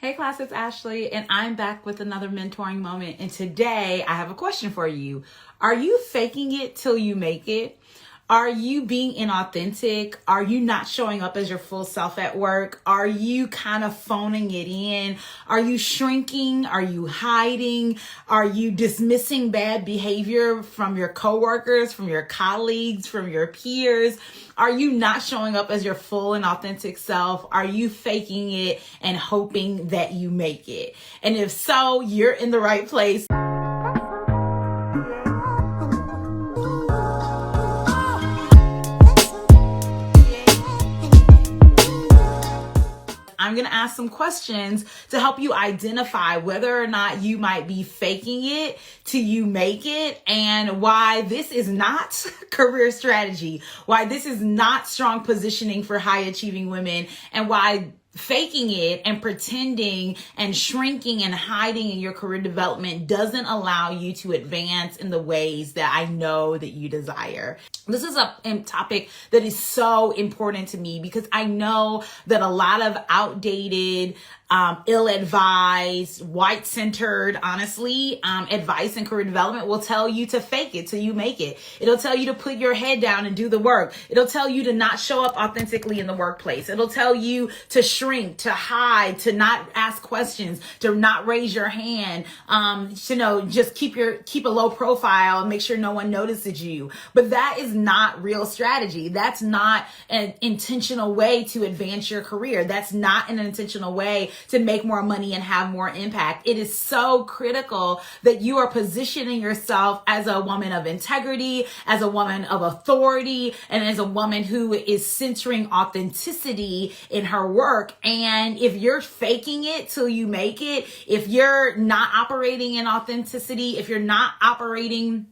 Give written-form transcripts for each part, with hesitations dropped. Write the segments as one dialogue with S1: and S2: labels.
S1: Hey class, it's Ashley, and I'm back with another mentoring moment. And today I have a question for you. Are you faking it till you make it? Are you being inauthentic? Are you not showing up as your full self at work? Are you kind of phoning it in? Are you shrinking? Are you hiding? Are you dismissing bad behavior from your coworkers, from your colleagues, from your peers? Are you not showing up as your full and authentic self? Are you faking it and hoping that you make it? And if so, you're in the right place. I'm going to ask some questions to help you identify whether or not you might be faking it till you make it, and why this is not career strategy, why this is not strong positioning for high achieving women, and why faking it and pretending and shrinking and hiding in your career development doesn't allow you to advance in the ways that I know that you desire. This is a topic that is so important to me because I know that a lot of outdated, ill-advised, white-centered, honestly, advice in career development will tell you to fake it till you make it. It'll tell you to put your head down and do the work. It'll tell you to not show up authentically in the workplace. It'll tell you to shrink, to hide, to not ask questions, to not raise your hand, just keep a low profile and make sure no one notices you. But that is not real strategy. That's not an intentional way to advance your career. That's not an intentional way to make more money and have more impact. It is so critical that you are positioning yourself as a woman of integrity, as a woman of authority, and as a woman who is centering authenticity in her work. And if you're faking it till you make it, if you're not operating in authenticity, if you're not operating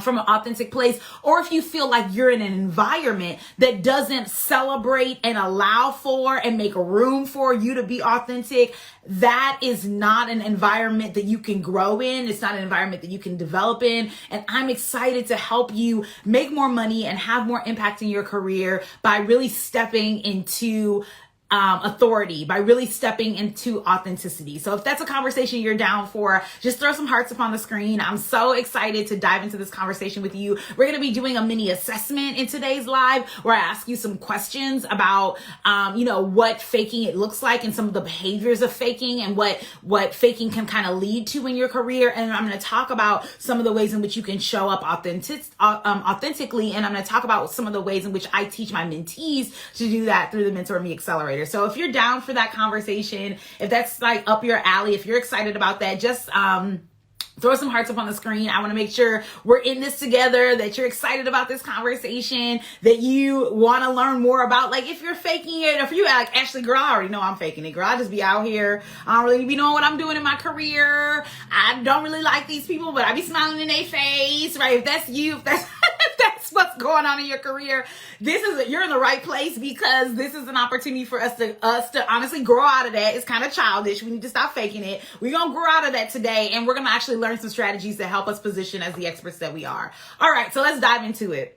S1: from an authentic place, or if you feel like you're in an environment that doesn't celebrate and allow for and make room for you to be authentic, that is not an environment that you can grow in. It's not an environment that you can develop in. And I'm excited to help you make more money and have more impact in your career by really stepping into authority, by really stepping into authenticity. So if that's a conversation you're down for, just throw some hearts up on the screen. I'm so excited to dive into this conversation with you. We're going to be doing a mini assessment in today's live where I ask you some questions about, what faking it looks like and some of the behaviors of faking and what faking can kind of lead to in your career. And I'm going to talk about some of the ways in which you can show up authentically. And I'm going to talk about some of the ways in which I teach my mentees to do that through the Mentor Me Accelerator. So if you're down for that conversation, if that's like up your alley, if you're excited about that, just throw some hearts up on the screen. I want to make sure we're in this together, that you're excited about this conversation, that you want to learn more about, like, if you're faking it, or if you're like, Ashley, girl, I already know I'm faking it, girl. I just be out here. I don't really be knowing what I'm doing in my career. I don't really like these people, but I be smiling in their face, right? If that's you, if that's what's going on in your career, you're in the right place, because this is an opportunity for us to honestly grow out of that. It's kind of childish. We need to stop faking it. We're going to grow out of that today, and we're going to actually learn some strategies that help us position as the experts that we are. All right, so let's dive into it.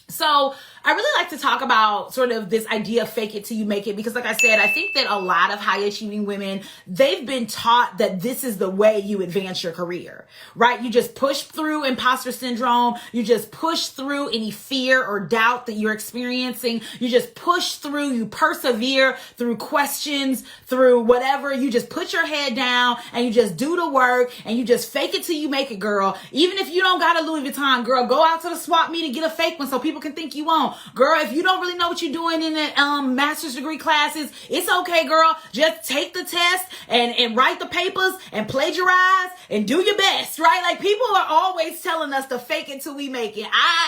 S1: So I really like to talk about sort of this idea of fake it till you make it, because like I said, I think that a lot of high achieving women, they've been taught that this is the way you advance your career, right? You just push through imposter syndrome. You just push through any fear or doubt that you're experiencing. You just push through, you persevere through questions, through whatever. You just put your head down and you just do the work, and you just fake it till you make it, girl. Even if you don't got a Louis Vuitton, girl, go out to the swap meet and get a fake one so people can think you own. Girl, if you don't really know what you're doing in the master's degree classes, it's okay, girl. Just take the test and write the papers and plagiarize and do your best, right? Like, people are always telling us to fake it till we make it.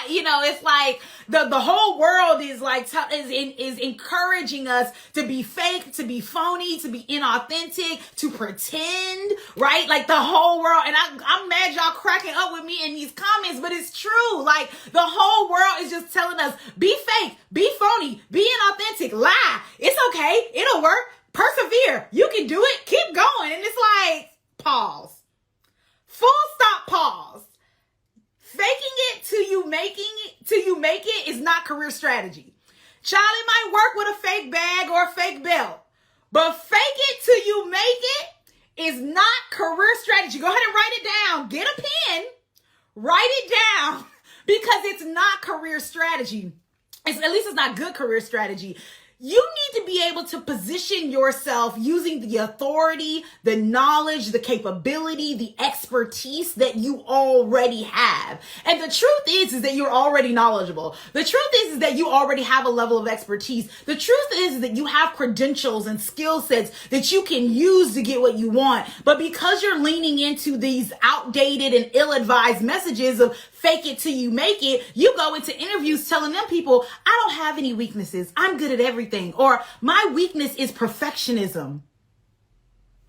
S1: It's like the whole world is like is encouraging us to be fake, to be phony, to be inauthentic, to pretend, right? Like, the whole world. And I'm mad y'all cracking up with me in these comments, but it's true. Like, the whole world is just telling us, be fake, be phony, be inauthentic, lie. It's okay. It'll work. Persevere. You can do it. Keep going. And it's like, pause. Full stop, pause. Faking it till you make it is not career strategy. Child, it might work with a fake bag or a fake belt, but fake it till you make is not career strategy. Go ahead and write it down. Get a pen, write it down, because it's not career strategy. At least it's not good career strategy. You need to be able to position yourself using the authority, the knowledge, the capability, the expertise that you already have. And the truth is that you're already knowledgeable. The truth is that you already have a level of expertise. The truth is that you have credentials and skill sets that you can use to get what you want. But because you're leaning into these outdated and ill-advised messages of fake it till you make it, you go into interviews telling them people, I don't have any weaknesses. I'm good at everything. Or my weakness is perfectionism.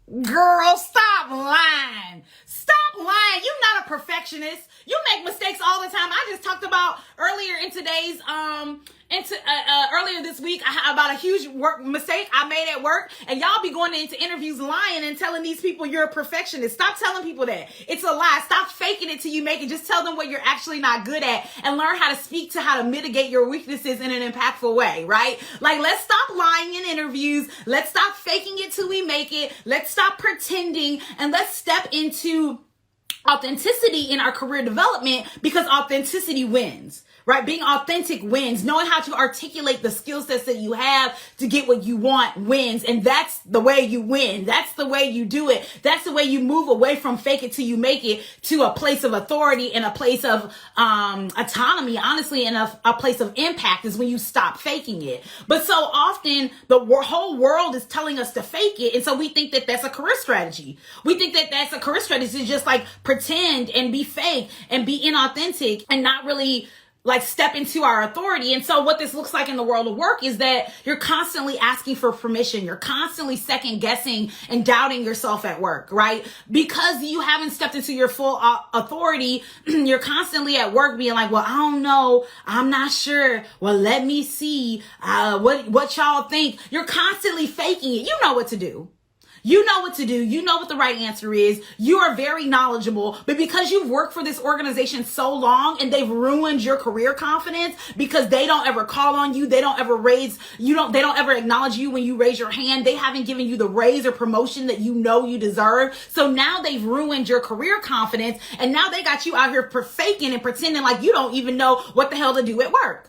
S1: Girl, stop lying. Stop lying. You're not a perfectionist. You make mistakes all the time. I just talked about earlier in today's, earlier this week about a huge work mistake I made at work, and y'all be going into interviews lying and telling these people you're a perfectionist. Stop telling people that. It's a lie. Stop faking it till you make it. Just tell them what you're actually not good at and learn how to speak to how to mitigate your weaknesses in an impactful way, right? Like, let's stop lying in interviews. Let's stop faking it till we make it. Let's stop pretending, and let's step into authenticity in our career development, because authenticity wins, right? Being authentic wins. Knowing how to articulate the skill sets that you have to get what you want wins. And that's the way you win. That's the way you do it. That's the way you move away from fake it till you make it to a place of authority and a place of autonomy, honestly, and a place of impact is when you stop faking it. But so often the whole world is telling us to fake it. And so we think that that's a career strategy. We think that that's a career strategy, just like pretend and be fake and be inauthentic and not really like step into our authority. And so what this looks like in the world of work is that you're constantly asking for permission. You're constantly second guessing and doubting yourself at work, right? Because you haven't stepped into your full authority. You're constantly at work being like, well, I don't know. I'm not sure. Well, let me see what y'all think. You're constantly faking it. You know what to do. You know what to do. You know what the right answer is. You are very knowledgeable, but because you've worked for this organization so long and they've ruined your career confidence because they don't ever call on you. They don't ever they don't ever acknowledge you when you raise your hand. They haven't given you the raise or promotion that you know you deserve. So now they've ruined your career confidence, and now they got you out here faking and pretending like you don't even know what the hell to do at work.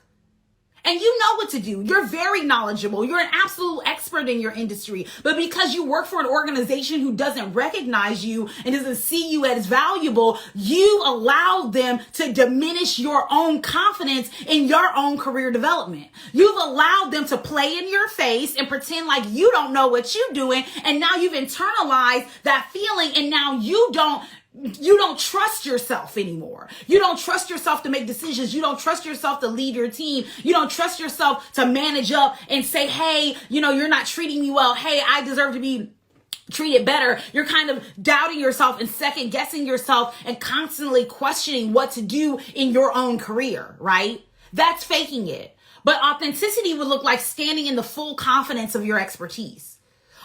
S1: And you know what to do. You're very knowledgeable. You're an absolute expert in your industry. But because you work for an organization who doesn't recognize you and doesn't see you as valuable, you allow them to diminish your own confidence in your own career development. You've allowed them to play in your face and pretend like you don't know what you're doing. And now you've internalized that feeling, and now you don't trust yourself anymore. You don't trust yourself to make decisions. You don't trust yourself to lead your team. You don't trust yourself to manage up and say, hey, you're not treating me well. Hey, I deserve to be treated better. You're kind of doubting yourself and second guessing yourself and constantly questioning what to do in your own career, right? That's faking it. But authenticity would look like standing in the full confidence of your expertise.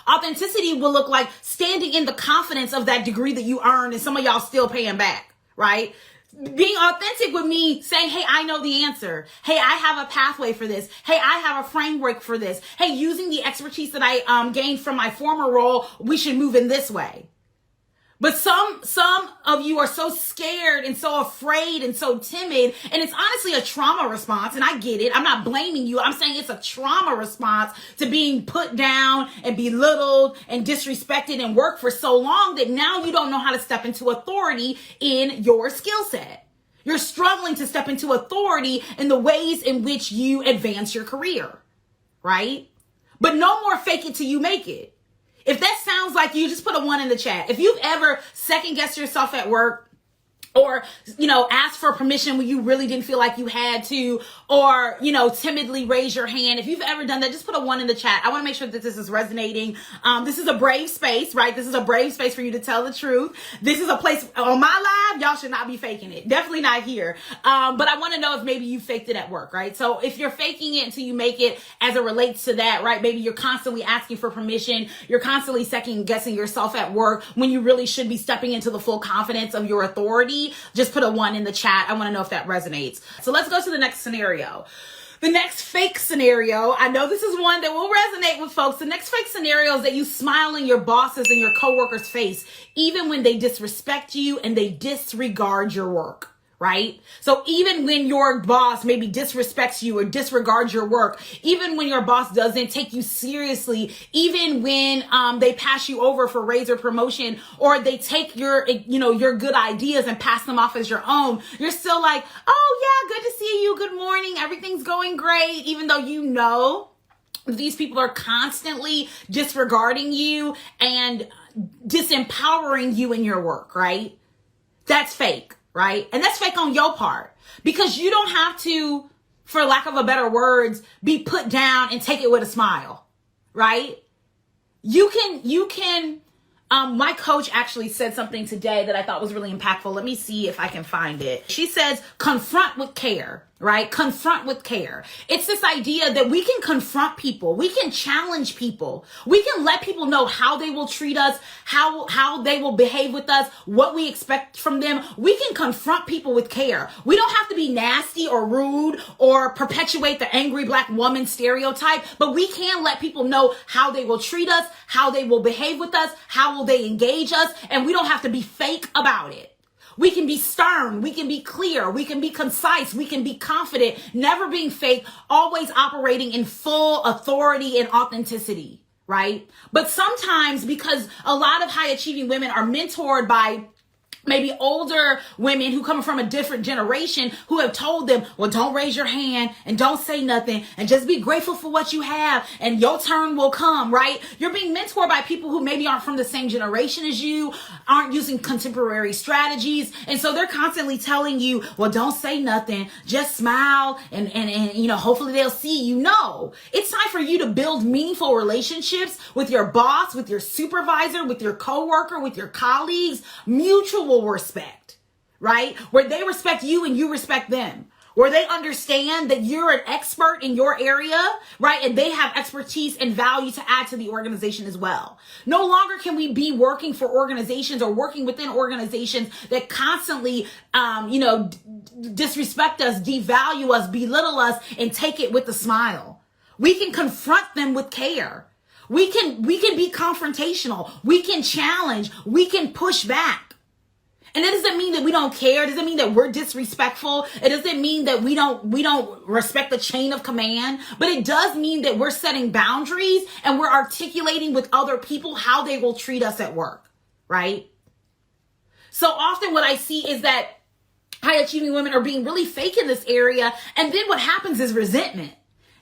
S1: Authenticity will look like standing in the confidence of that degree that you earned and some of y'all still paying back, right? Being authentic would mean saying, hey, I know the answer. Hey, I have a pathway for this. Hey, I have a framework for this. Hey, using the expertise that I gained from my former role, we should move in this way. But some of you are so scared and so afraid and so timid, and it's honestly a trauma response, and I get it. I'm not blaming you. I'm saying it's a trauma response to being put down and belittled and disrespected and work for so long that now you don't know how to step into authority in your skill set. You're struggling to step into authority in the ways in which you advance your career, right? But no more fake it till you make it. If that sounds like you, just put a 1 in the chat. If you've ever second guessed yourself at work, or, ask for permission when you really didn't feel like you had to, or, timidly raise your hand. If you've ever done that, just put a 1 in the chat. I want to make sure that this is resonating. This is a brave space, right? This is a brave space for you to tell the truth. This is a place on my live. Y'all should not be faking it. Definitely not here. But I want to know if maybe you faked it at work, right? So if you're faking it until you make it as it relates to that, right? Maybe you're constantly asking for permission. You're constantly second guessing yourself at work when you really should be stepping into the full confidence of your authority. Just put a 1 in the chat. I want to know if that resonates. So let's go to the next scenario. The next fake scenario, I know this is one that will resonate with folks. The next fake scenario is that you smile in your bosses and your coworkers' face, even when they disrespect you and they disregard your work. Right? So even when your boss maybe disrespects you or disregards your work, even when your boss doesn't take you seriously, even when they pass you over for raise or promotion, or they take your good ideas and pass them off as your own, you're still like, oh yeah, good to see you. Good morning. Everything's going great. Even though you know these people are constantly disregarding you and disempowering you in your work, right? That's fake. Right? And that's fake on your part, because you don't have to, for lack of a better words, be put down and take it with a smile, right? You can, my coach actually said something today that I thought was really impactful. Let me see if I can find it. She says, confront with care. Right? Confront with care. It's this idea that we can confront people. We can challenge people. We can let people know how they will treat us, how they will behave with us, what we expect from them. We can confront people with care. We don't have to be nasty or rude or perpetuate the angry black woman stereotype, but we can let people know how they will treat us, how they will behave with us, how will they engage us, and we don't have to be fake about it. We can be stern, we can be clear, we can be concise, we can be confident, never being fake, always operating in full authority and authenticity, right? But sometimes, because a lot of high achieving women are mentored by maybe older women who come from a different generation who have told them, well, don't raise your hand and don't say nothing and just be grateful for what you have and your turn will come, right? You're being mentored by people who maybe aren't from the same generation as you, aren't using contemporary strategies. And so they're constantly telling you, well, don't say nothing, just smile and hopefully they'll see you. No, it's time for you to build meaningful relationships with your boss, with your supervisor, with your coworker, with your colleagues, mutual respect, right? Where they respect you and you respect them, where they understand that you're an expert in your area, right? And they have expertise and value to add to the organization as well. No longer can we be working for organizations or working within organizations that constantly, disrespect us, devalue us, belittle us, and take it with a smile. We can confront them with care. We can be confrontational. We can challenge. We can push back. And that doesn't mean that we don't care. It doesn't mean that we're disrespectful. It doesn't mean that we don't respect the chain of command, but it does mean that we're setting boundaries and we're articulating with other people how they will treat us at work, right? So often what I see is that high achieving women are being really fake in this area. And then what happens is resentment.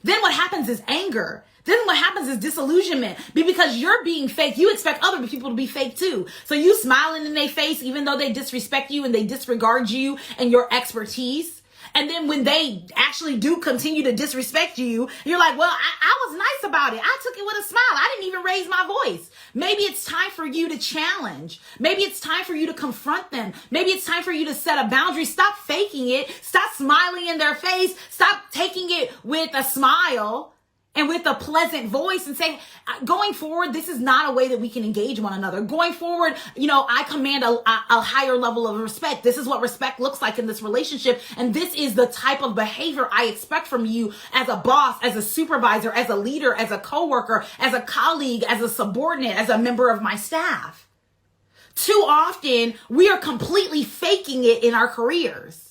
S1: Then what happens is anger. Then what happens is disillusionment. Because you're being fake, you expect other people to be fake too. So you smiling in their face, even though they disrespect you and they disregard you and your expertise. And then when they actually do continue to disrespect you, you're like, well, I was nice about it. I took it with a smile. I didn't even raise my voice. Maybe it's time for you to challenge. Maybe it's time for you to confront them. Maybe it's time for you to set a boundary. Stop faking it. Stop smiling in their face. Stop taking it with a smile and with a pleasant voice and say, going forward, this is not a way that we can engage one another. Going forward, I command a higher level of respect. This is what respect looks like in this relationship. And this is the type of behavior I expect from you as a boss, as a supervisor, as a leader, as a coworker, as a colleague, as a subordinate, as a member of my staff. Too often, we are completely faking it in our careers.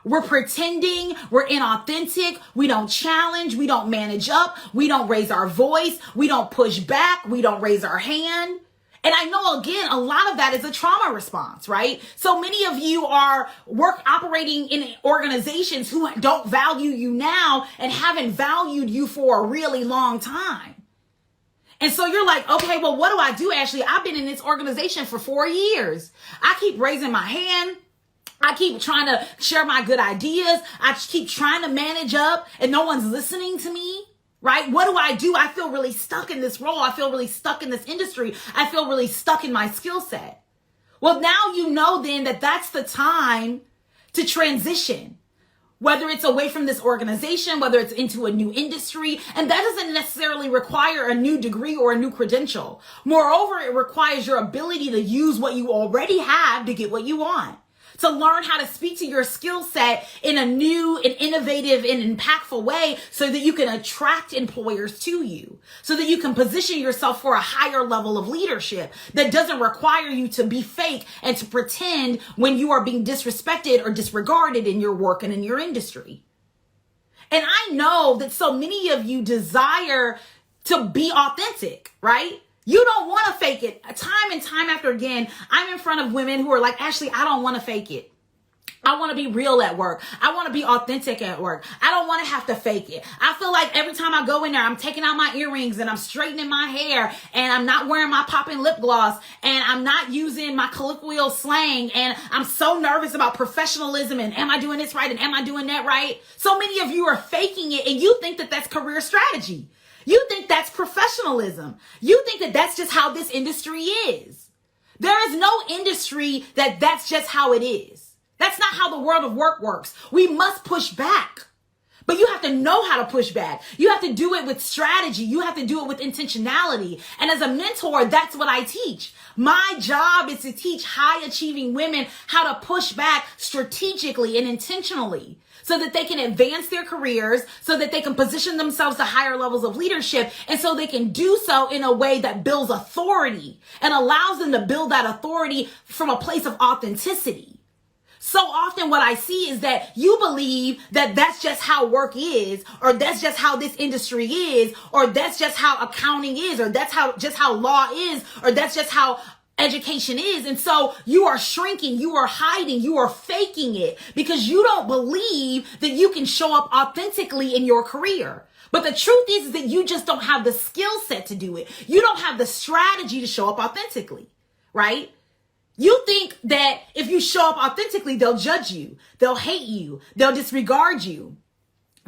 S1: We're pretending, we're inauthentic, we don't challenge, we don't manage up, we don't raise our voice, we don't push back, we don't raise our hand. And I know, again, a lot of that is a trauma response, right? So many of you are operating in organizations who don't value you now and haven't valued you for a really long time. And so you're like, okay, well, what do I do, Ashley? I've been in this organization for 4 years. I keep raising my hand. I keep trying to share my good ideas. I keep trying to manage up and no one's listening to me, right? What do? I feel really stuck in this role. I feel really stuck in this industry. I feel really stuck in my skill set. Well, now you know then that that's the time to transition, whether it's away from this organization, whether it's into a new industry. And that doesn't necessarily require a new degree or a new credential. Moreover, it requires your ability to use what you already have to get what you want. to learn how to speak to your skill set in a new and innovative and impactful way so that you can attract employers to you, so that you can position yourself for a higher level of leadership that doesn't require you to be fake and to pretend when you are being disrespected or disregarded in your work and in your industry. And I know that so many of you desire to be authentic, right? You don't want to fake it. Time and time after again, I'm in front of women who are like, Ashley, I don't want to fake it. I want to be real at work. I want to be authentic at work. I don't want to have to fake it. I feel like every time I go in there, I'm taking out my earrings and I'm straightening my hair and I'm not wearing my popping lip gloss and I'm not using my colloquial slang and I'm so nervous about professionalism and am I doing this right and am I doing that right? So many of you are faking it and you think that that's career strategy. You think that's professionalism. You think that that's just how this industry is. There is no industry that's just how it is. That's not how the world of work works. We must push back. But you have to know how to push back. You have to do it with strategy. You have to do it with intentionality. And as a mentor, that's what I teach. My job is to teach high achieving women how to push back strategically and intentionally so that they can advance their careers, so that they can position themselves to higher levels of leadership, and so they can do so in a way that builds authority and allows them to build that authority from a place of authenticity. So often what I see is that you believe that that's just how work is, or that's just how this industry is, or that's just how accounting is, or that's just how law is, or that's just how education is. And so you are shrinking, you are hiding, you are faking it because you don't believe that you can show up authentically in your career. But the truth is that you just don't have the skill set to do it. You don't have the strategy to show up authentically, right? You think that if you show up authentically, they'll judge you, they'll hate you, they'll disregard you.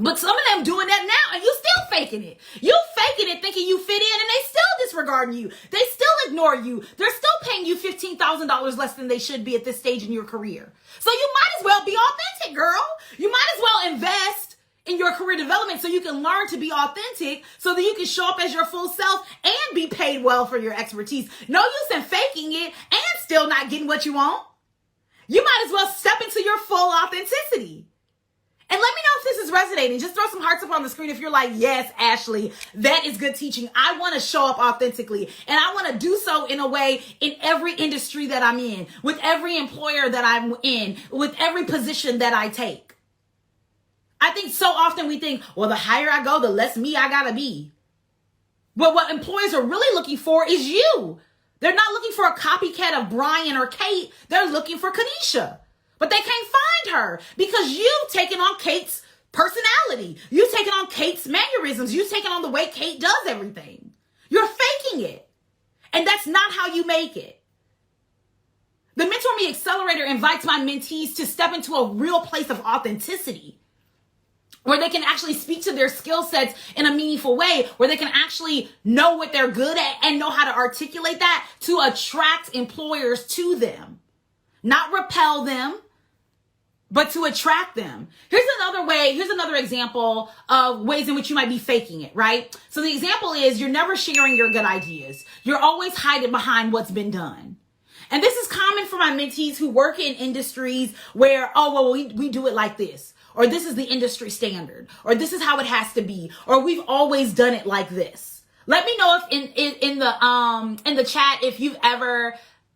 S1: But some of them doing that now and you still faking it. You faking it thinking you fit in and they still disregarding you. They still ignore you. They're still paying you $15,000 less than they should be at this stage in your career. So you might as well be authentic, girl. You might as well invest in your career development so you can learn to be authentic so that you can show up as your full self and be paid well for your expertise. No use in faking it and still not getting what you want. You might as well step into your full authenticity. And let me know if this is resonating. Just throw some hearts up on the screen if you're like, yes, Ashley, that is good teaching. I want to show up authentically. And I want to do so in a way in every industry that I'm in, with every employer that I'm in, with every position that I take. I think so often we think, well, the higher I go, the less me I gotta be. But what employers are really looking for is you. They're not looking for a copycat of Brian or Kate. They're looking for Kanisha. But they can't find her because you've taken on Kate's personality. You've taken on Kate's mannerisms. You've taken on the way Kate does everything. You're faking it. And that's not how you make it. The Mentor Me Accelerator invites my mentees to step into a real place of authenticity, where they can actually speak to their skill sets in a meaningful way, where they can actually know what they're good at and know how to articulate that to attract employers to them. Not repel them, but to attract them. Here's another example of ways in which you might be faking it, right? So the example is you're never sharing your good ideas. You're always hiding behind what's been done. And this is common for my mentees who work in industries where, we do it like this, or this is the industry standard, or this is how it has to be, or we've always done it like this. Let me know if in the chat if you've ever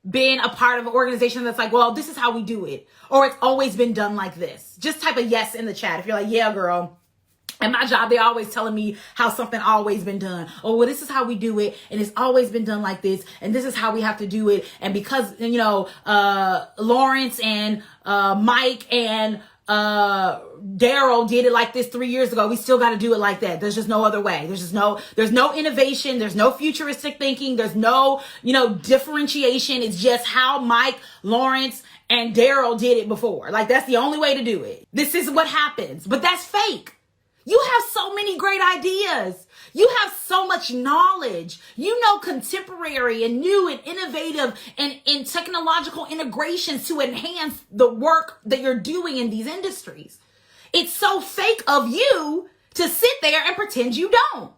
S1: been a part of an organization that's like, well, this is how we do it, or it's always been done like this. Just type a yes in the chat if you're like, yeah, girl. At my job, they're always telling me how something always been done. Oh, well, this is how we do it, and it's always been done like this, and this is how we have to do it. And because, Lawrence and Mike and Daryl did it like this 3 years ago, we still got to do it like that. There's just no other way. There's no innovation. There's no futuristic thinking. There's no, differentiation. It's just how Mike, Lawrence, and Daryl did it before. Like, that's the only way to do it. This is what happens, but that's fake. You have so many great ideas. You have so much knowledge. You know contemporary and new and innovative and technological integrations to enhance the work that you're doing in these industries. It's so fake of you to sit there and pretend you don't.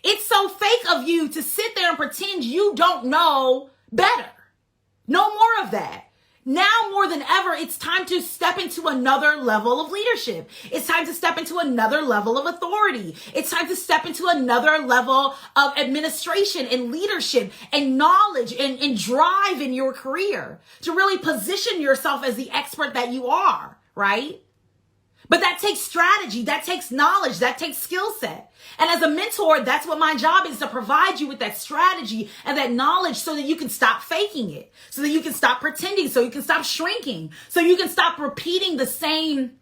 S1: It's so fake of you to sit there and pretend you don't know better. No more of that. Now more than ever, it's time to step into another level of leadership. It's time to step into another level of authority. It's time to step into another level of administration and leadership and knowledge and drive in your career to really position yourself as the expert that you are, right? But that takes strategy, that takes knowledge, that takes skill set. And as a mentor, that's what my job is, to provide you with that strategy and that knowledge so that you can stop faking it, so that you can stop pretending, so you can stop shrinking, so you can stop repeating the same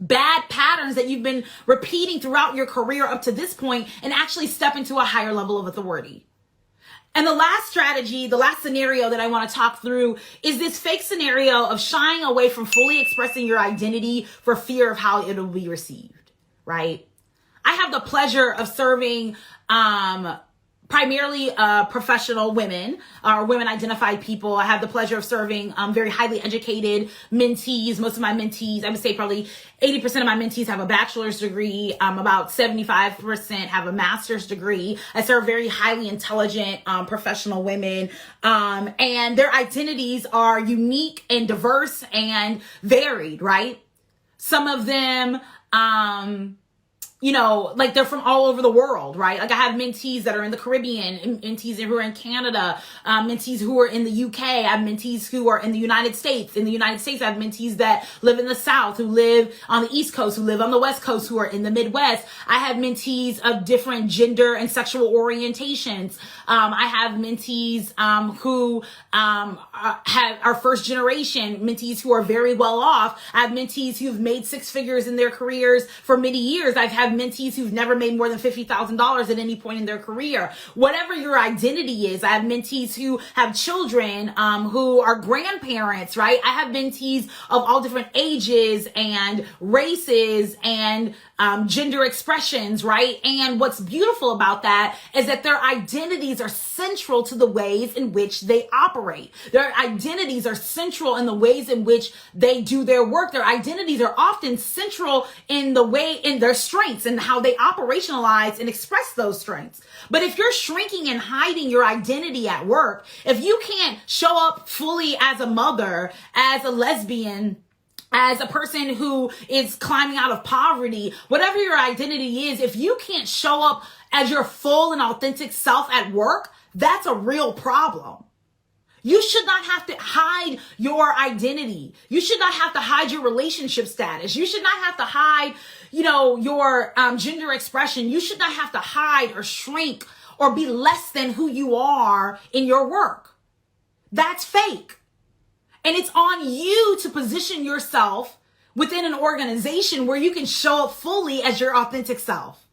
S1: bad patterns that you've been repeating throughout your career up to this point and actually step into a higher level of authority. And the last strategy, the last scenario that I want to talk through is this fake scenario of shying away from fully expressing your identity for fear of how it'll be received, right? I have the pleasure of serving primarily professional women or women identified people. I have the pleasure of serving very highly educated mentees. Most of my mentees, I would say probably 80% of my mentees have a bachelor's degree. About 75% have a master's degree. I serve very highly intelligent professional women. And their identities are unique and diverse and varied, right? Some of them, like they're from all over the world, right? Like I have mentees that are in the Caribbean, mentees who are in Canada, mentees who are in the UK. I have mentees who are in the United States. In the United States, I have mentees that live in the South, who live on the East Coast, who live on the West Coast, who are in the Midwest. I have mentees of different gender and sexual orientations. I have mentees who are first generation, mentees who are very well off. I have mentees who've made six figures in their careers for many years. I've had mentees who've never made more than $50,000 at any point in their career. Whatever your identity is, I have mentees who have children, who are grandparents, right? I have mentees of all different ages and races and gender expressions, right? And what's beautiful about that is that their identities are central to the ways in which they operate. Their identities are central in the ways in which they do their work. Their identities are often central in their strengths and how they operationalize and express those strengths. But if you're shrinking and hiding your identity at work, if you can't show up fully as a mother, as a lesbian, as a person who is climbing out of poverty, whatever your identity is, if you can't show up as your full and authentic self at work, that's a real problem. You should not have to hide your identity. You should not have to hide your relationship status. You should not have to hide, your gender expression. You should not have to hide or shrink or be less than who you are in your work. That's fake. And it's on you to position yourself within an organization where you can show up fully as your authentic self,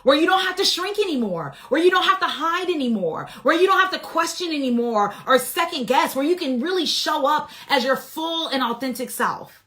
S1: where you don't have to shrink anymore, where you don't have to hide anymore, where you don't have to question anymore or second guess, where you can really show up as your full and authentic self.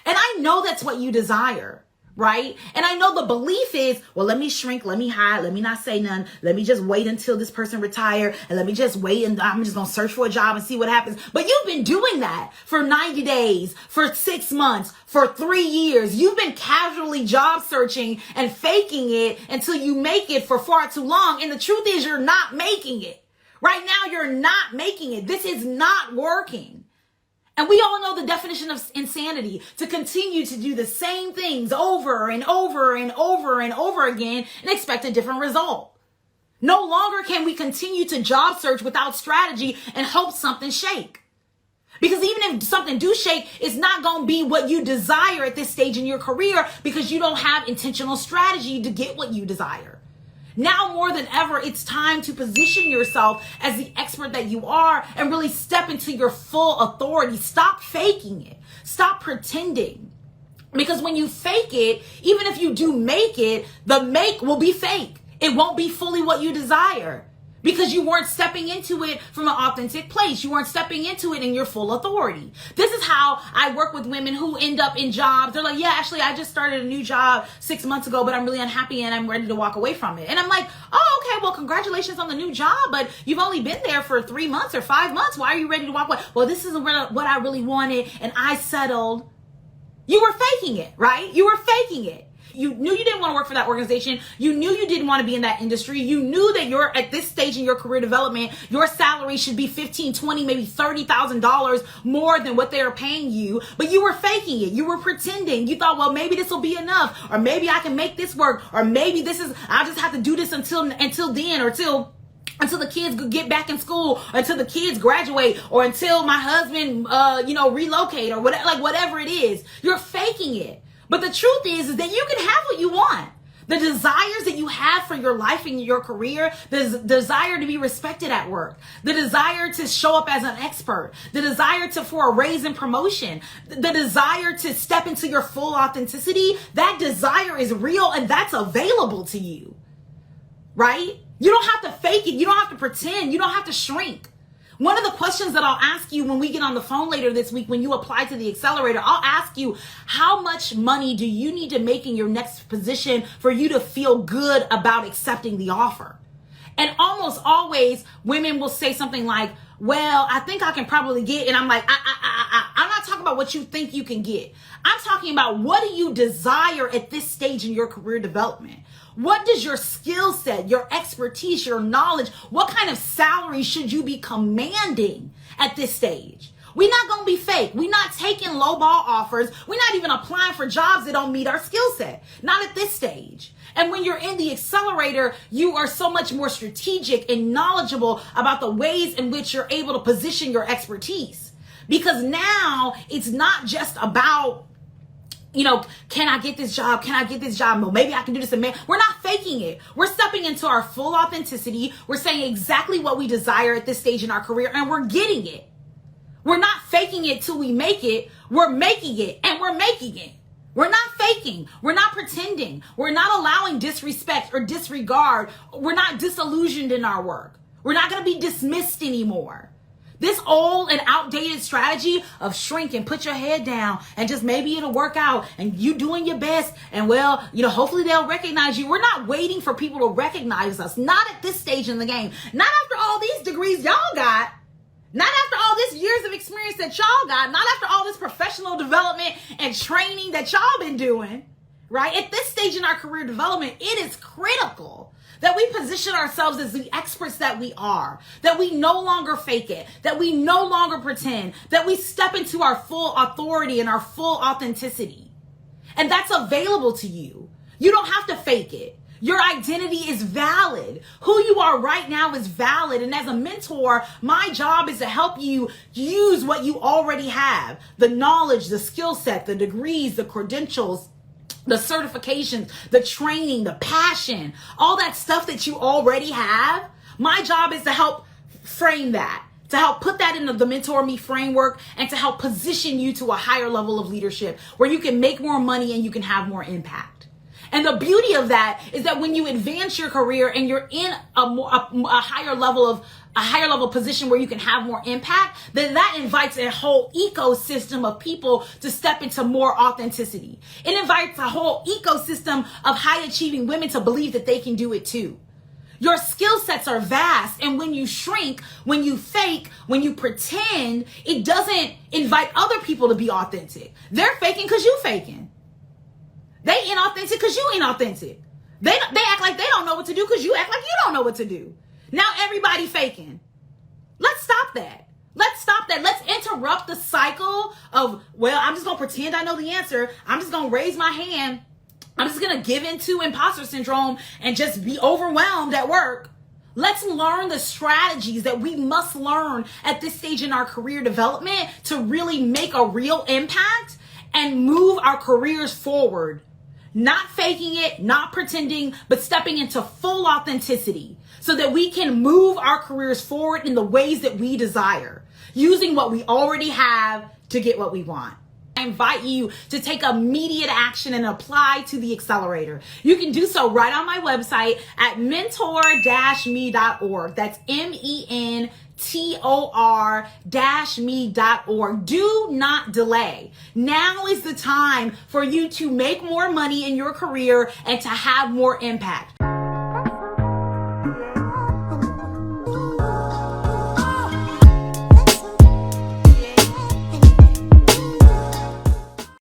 S1: And I know that's what you desire, right? And I know the belief is, well, let me shrink, let me hide, let me not say none. Let me just wait until this person retire, and let me just wait, and I'm just going to search for a job and see what happens. But you've been doing that for 90 days, for 6 months, for 3 years. You've been casually job searching and faking it until you make it for far too long. And the truth is, you're not making it. Right now, you're not making it. This is not working. And we all know the definition of insanity: to continue to do the same things over and over and over and over again and expect a different result. No longer can we continue to job search without strategy and hope something shake. Because even if something do shake, it's not going to be what you desire at this stage in your career because you don't have intentional strategy to get what you desire. Now more than ever, it's time to position yourself as the expert that you are and really step into your full authority. Stop faking it. Stop pretending. Because when you fake it, even if you do make it, the make will be fake. It won't be fully what you desire. Because you weren't stepping into it from an authentic place. You weren't stepping into it in your full authority. This is how I work with women who end up in jobs. They're like, yeah, actually, I just started a new job 6 months ago, but I'm really unhappy and I'm ready to walk away from it. And I'm like, oh, okay, well, congratulations on the new job, but you've only been there for 3 months or 5 months. Why are you ready to walk away? Well, this isn't what I really wanted, and I settled. You were faking it, right? You were faking it. You knew you didn't want to work for that organization. You knew you didn't want to be in that industry. You knew that you're at this stage in your career development, your salary should be $15, $20, maybe $30,000 more than what they are paying you, but you were faking it. You were pretending. You thought, well, maybe this will be enough, or maybe I can make this work, or maybe I'll just have to do this until then, or until the kids get back in school, until the kids graduate, or until my husband, relocate, or whatever it is. You're faking it. But the truth is that you can have what you want. The desires that you have for your life and your career, the desire to be respected at work, the desire to show up as an expert, the desire for a raise and promotion, the desire to step into your full authenticity, that desire is real and that's available to you, right? You don't have to fake it. You don't have to pretend. You don't have to shrink. One of the questions that I'll ask you when we get on the phone later this week, when you apply to the accelerator, I'll ask you, how much money do you need to make in your next position for you to feel good about accepting the offer? And almost always women will say something like, well, I think I can probably get, and I'm like, I'm not talking about what you think you can get. I'm talking about, what do you desire at this stage in your career development? What does your skill set, your expertise, your knowledge, what kind of salary should you be commanding at this stage? We're not going to be fake. We're not taking lowball offers. We're not even applying for jobs that don't meet our skill set. Not at this stage. And when you're in the accelerator, you are so much more strategic and knowledgeable about the ways in which you're able to position your expertise. Because now it's not just about, can I get this job? Can I get this job? Well, maybe I can do this. We're not faking it. We're stepping into our full authenticity. We're saying exactly what we desire at this stage in our career, and we're getting it. We're not faking it till we make it. We're making it, and we're making it. We're not faking. We're not pretending. We're not allowing disrespect or disregard. We're not disillusioned in our work. We're not going to be dismissed anymore. This old and outdated strategy of shrink and put your head down and just maybe it'll work out and you doing your best and hopefully they'll recognize you. We're not waiting for people to recognize us. Not at this stage in the game. Not after all these degrees y'all got. Not after all this years of experience that y'all got. Not after all this professional development and training that y'all been doing, right? At this stage in our career development, it is critical that we position ourselves as the experts that we are, that we no longer fake it, that we no longer pretend, that we step into our full authority and our full authenticity. And that's available to you. You don't have to fake it. Your identity is valid. Who you are right now is valid. And as a mentor, my job is to help you use what you already have, the knowledge, the skill set, the degrees, the credentials, the certifications, the training, the passion, all that stuff that you already have. My job is to help frame that, to help put that into the Mentor Me framework and to help position you to a higher level of leadership where you can make more money and you can have more impact. And the beauty of that is that when you advance your career and you're in a higher level position where you can have more impact, then that invites a whole ecosystem of people to step into more authenticity. It invites a whole ecosystem of high achieving women to believe that they can do it too. Your skill sets are vast, and when you shrink, when you fake, when you pretend, it doesn't invite other people to be authentic. They're faking because you faking. They inauthentic because you inauthentic. They act like they don't know what to do because you act like you don't know what to do. Now everybody faking. Let's stop that. Let's stop that. Let's interrupt the cycle of, well, I'm just going to pretend I know the answer. I'm just going to raise my hand. I'm just going to give into imposter syndrome and just be overwhelmed at work. Let's learn the strategies that we must learn at this stage in our career development to really make a real impact and move our careers forward. Not faking it, not pretending, but stepping into full authenticity so that we can move our careers forward in the ways that we desire, using what we already have to get what we want. I invite you to take immediate action and apply to the accelerator. You can do so right on my website at mentor-me.org. That's mentor-me.org. Do not delay. Now is the time for you to make more money in your career and to have more impact.